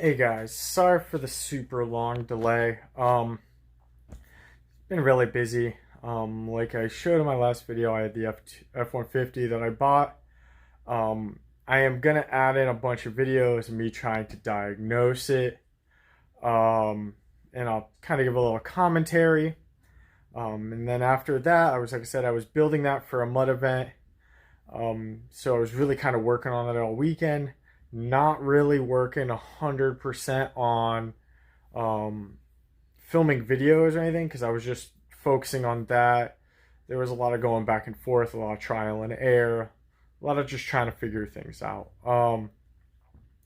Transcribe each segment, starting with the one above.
Hey guys, sorry for the super long delay. Been really busy. Like I showed in my last video, I had the F150 that I bought. I am gonna add in a bunch of videos of me trying to diagnose it. And I'll kind of give a little commentary. And then after that, like I said, I was building that for a mud event. So I was really kind of working on it all weekend. Not really working 100% on filming videos or anything because I was just focusing on that. There was a lot of going back and forth, a lot of trial and error, a lot of just trying to figure things out. I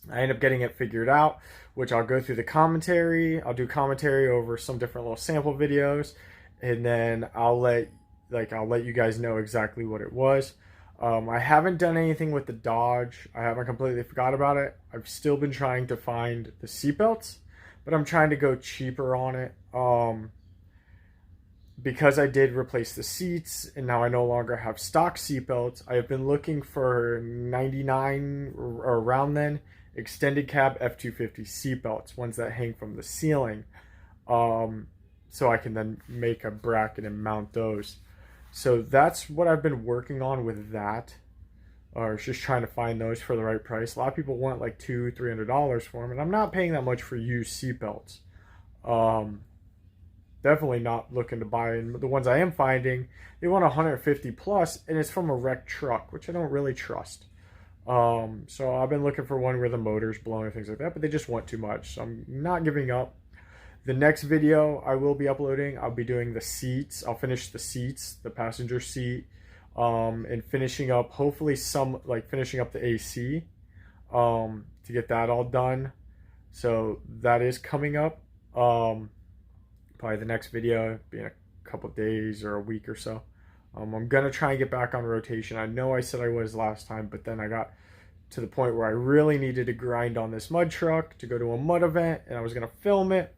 ended up getting it figured out, which I'll go through the commentary. I'll do commentary over some different little sample videos, and then I'll let you guys know exactly what it was. I haven't done anything with the Dodge. I haven't completely forgot about it. I've still been trying to find the seatbelts, but I'm trying to go cheaper on it. Because I did replace the seats and now I no longer have stock seatbelts, I have been looking for 99 or around then extended cab F250 seatbelts, ones that hang from the ceiling. So I can then make a bracket and mount those. So that's what I've been working on with that, or just trying to find those for the right price. A lot of people want like $200-300 for them, and I'm not paying that much for used seatbelts. Definitely not looking to buy. And the ones I am finding, they want 150 plus, and it's from a wrecked truck, which I don't really trust. So I've been looking for one where the motor's blowing and things like that, but they just want too much. So I'm not giving up. The next video I will be uploading, I'll be doing the seats. I'll finish the seats, the passenger seat, and finishing up, hopefully finishing up the AC, to get that all done. So that is coming up. Probably the next video, be in a couple days or a week or so. I'm going to try and get back on rotation. I know I said I was last time, but then I got to the point where I really needed to grind on this mud truck to go to a mud event, and I was going to film it.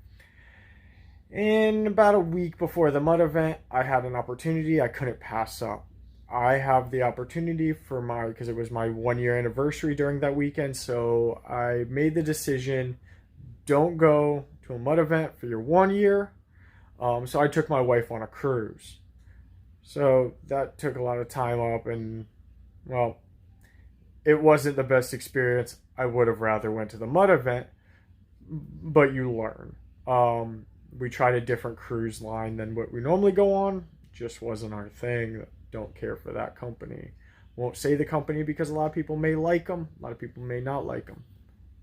And about a week before the mud event, I had an opportunity I couldn't pass up. I have the opportunity because it was my 1-year anniversary during that weekend, so I made the decision, don't go to a mud event for your 1 year. So I took my wife on a cruise. So that took a lot of time up, and well, it wasn't the best experience. I would have rather went to the mud event, but you learn. We tried a different cruise line than what we normally go on. Just wasn't our thing. Don't care for that company. Won't say the company because a lot of people may like them. A lot of people may not like them.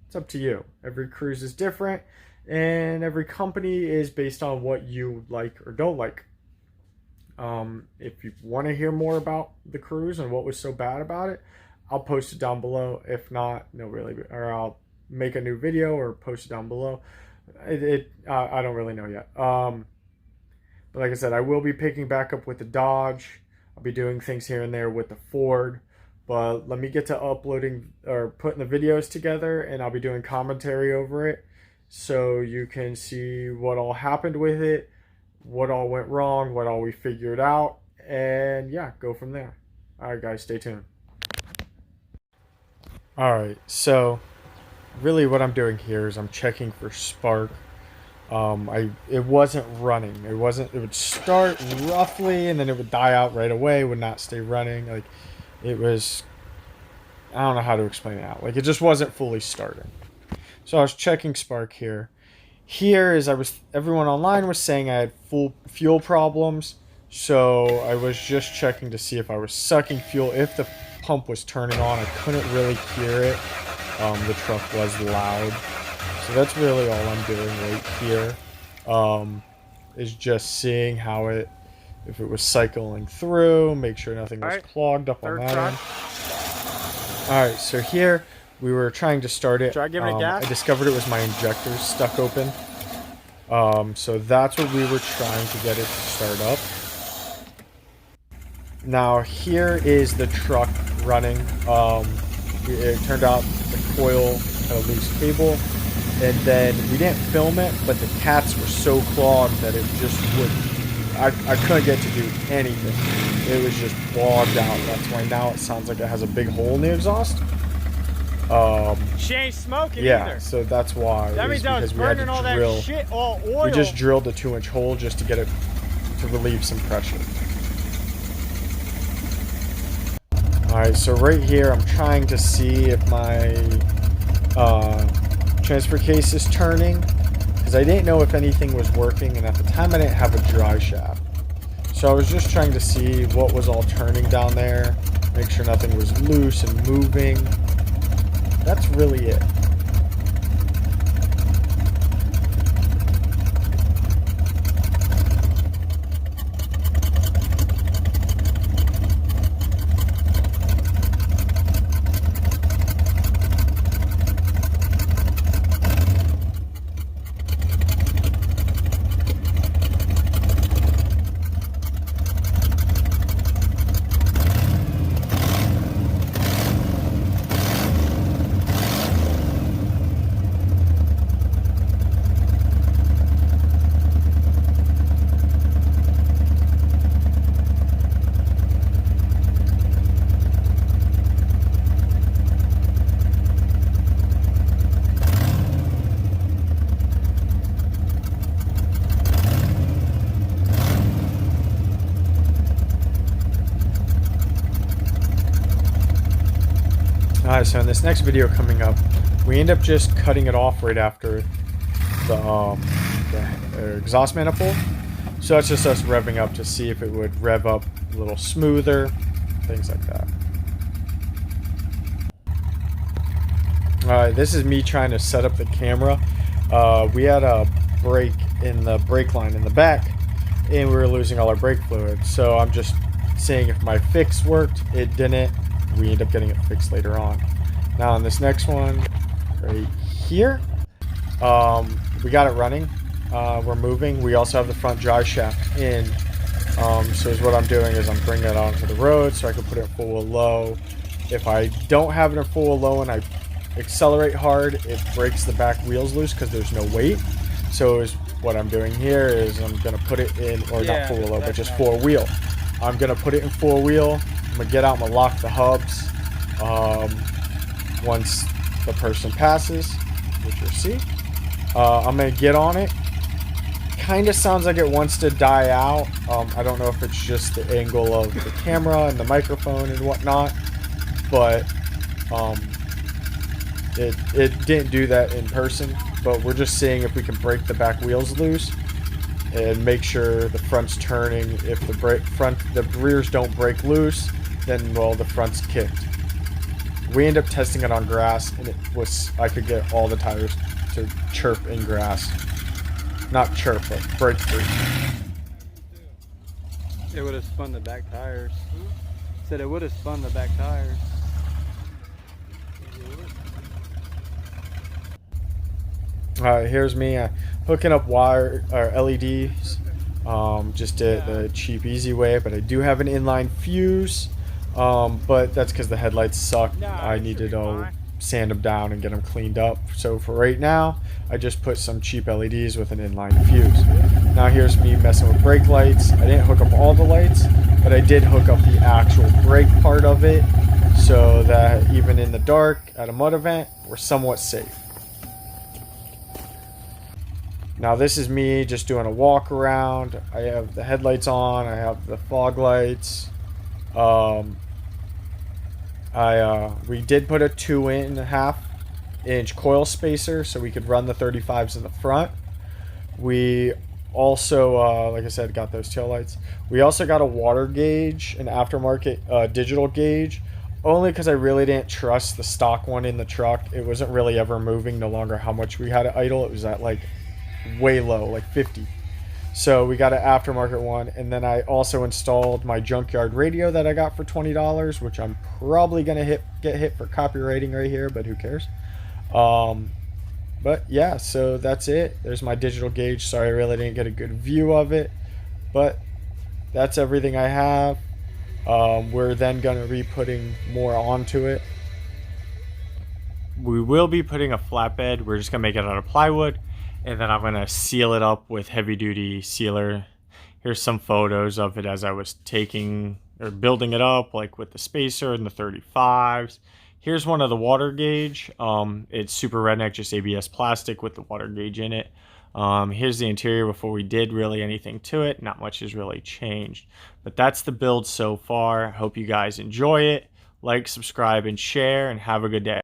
It's up to you. Every cruise is different, and every company is based on what you like or don't like. If you want to hear more about the cruise and what was so bad about it, I'll post it down below. If not, or I'll make a new video or post it down below. I don't really know yet. But like I said, I will be picking back up with the Dodge. I'll be doing things here and there with the Ford. But let me get to uploading or putting the videos together, and I'll be doing commentary over it, so you can see what all happened with it, what all went wrong, what all we figured out, and yeah, go from there. All right, guys, stay tuned. All right, so really what I'm doing here is I'm checking for spark. It wasn't running. It would start roughly and then it would die out right away, would not stay running. Like it was, I don't know how to explain it out. Like it just wasn't fully starting. So I was checking spark here. Everyone online was saying I had full fuel problems. So I was just checking to see if I was sucking fuel. If the pump was turning on, I couldn't really hear it. The truck was loud. So that's really all I'm doing right here. Is just seeing if it was cycling through, make sure nothing was clogged up on that end. Alright, so here we were trying to start it. Try giving it gas? I discovered it was my injectors stuck open. So that's what we were trying to get it to start up. Now here is the truck running. It turned out the coil had a loose cable, and then we didn't film it, but the cats were so clogged that it just wouldn't. I couldn't get to do anything. It was just clogged out. That's why now it sounds like it has a big hole in the exhaust. She ain't smoking yeah, either. so that's why. That means I was burning all that shit, all oil. We just drilled a 2-inch hole just to get it to relieve some pressure. Alright, so right here I'm trying to see if my transfer case is turning, because I didn't know if anything was working, and at the time I didn't have a dry shaft. So I was just trying to see what was all turning down there, make sure nothing was loose and moving. That's really it. Alright, so in this next video coming up, we end up just cutting it off right after the exhaust manifold. So that's just us revving up to see if it would rev up a little smoother, things like that. Alright, this is me trying to set up the camera. We had a break in the brake line in the back, and we were losing all our brake fluid. So I'm just seeing if my fix worked. It didn't. We end up getting it fixed later on. Now on this next one, right here, we got it running. We're moving. We also have the front drive shaft in. So what I'm doing is I'm bringing it onto the road so I can put it full low. If I don't have it in full low and I accelerate hard, it breaks the back wheels loose because there's no weight. So what I'm doing here is I'm going to put it in, or not full low, but just 4-wheel. I'm going to put it in 4-wheel. I'm going to get out, I'm going to lock the hubs once the person passes, which you'll see. I'm going to get on it. Kind of sounds like it wants to die out. I don't know if it's just the angle of the camera and the microphone and whatnot, but it didn't do that in person. But we're just seeing if we can break the back wheels loose and make sure the front's turning. If the rears don't break loose, then well, the front's kicked. We end up testing it on grass, and I could get all the tires to chirp in grass. Not chirp, but break free. It would have spun the back tires. Said it would have spun the back tires. Alright, here's me hooking up wire or LEDs. Just did the cheap, easy way, but I do have an inline fuse. But that's because the headlights suck. I needed to sand them down and get them cleaned up. So for right now, I just put some cheap LEDs with an inline fuse. Now here's me messing with brake lights. I didn't hook up all the lights, but I did hook up the actual brake part of it, so that even in the dark at a mud event, we're somewhat safe. Now this is me just doing a walk around. I have the headlights on. I have the fog lights. We did put a 2.5-inch coil spacer so we could run the 35s in the front. We also, like I said, got those tail lights. We also got a water gauge, an aftermarket digital gauge, only because I really didn't trust the stock one in the truck. It wasn't really ever moving, no longer how much we had it idle. It was at like way low, like 50. So we got an aftermarket one, and then I also installed my junkyard radio that I got for $20, which I'm probably gonna get hit for copywriting right here, but who cares? But yeah, so that's it. There's my digital gauge. Sorry I really didn't get a good view of it, but that's everything I have. We're then gonna be putting more onto it. We will be putting a flatbed. We're just gonna make it out of plywood, and then I'm going to seal it up with heavy duty sealer. Here's some photos of it as I was taking or building it up, like with the spacer and the 35s. Here's one of the water gauge. It's super redneck, just ABS plastic with the water gauge in it. Here's the interior before we did really anything to it. Not much has really changed. But that's the build so far. Hope you guys enjoy it. Like, subscribe, and share, and have a good day.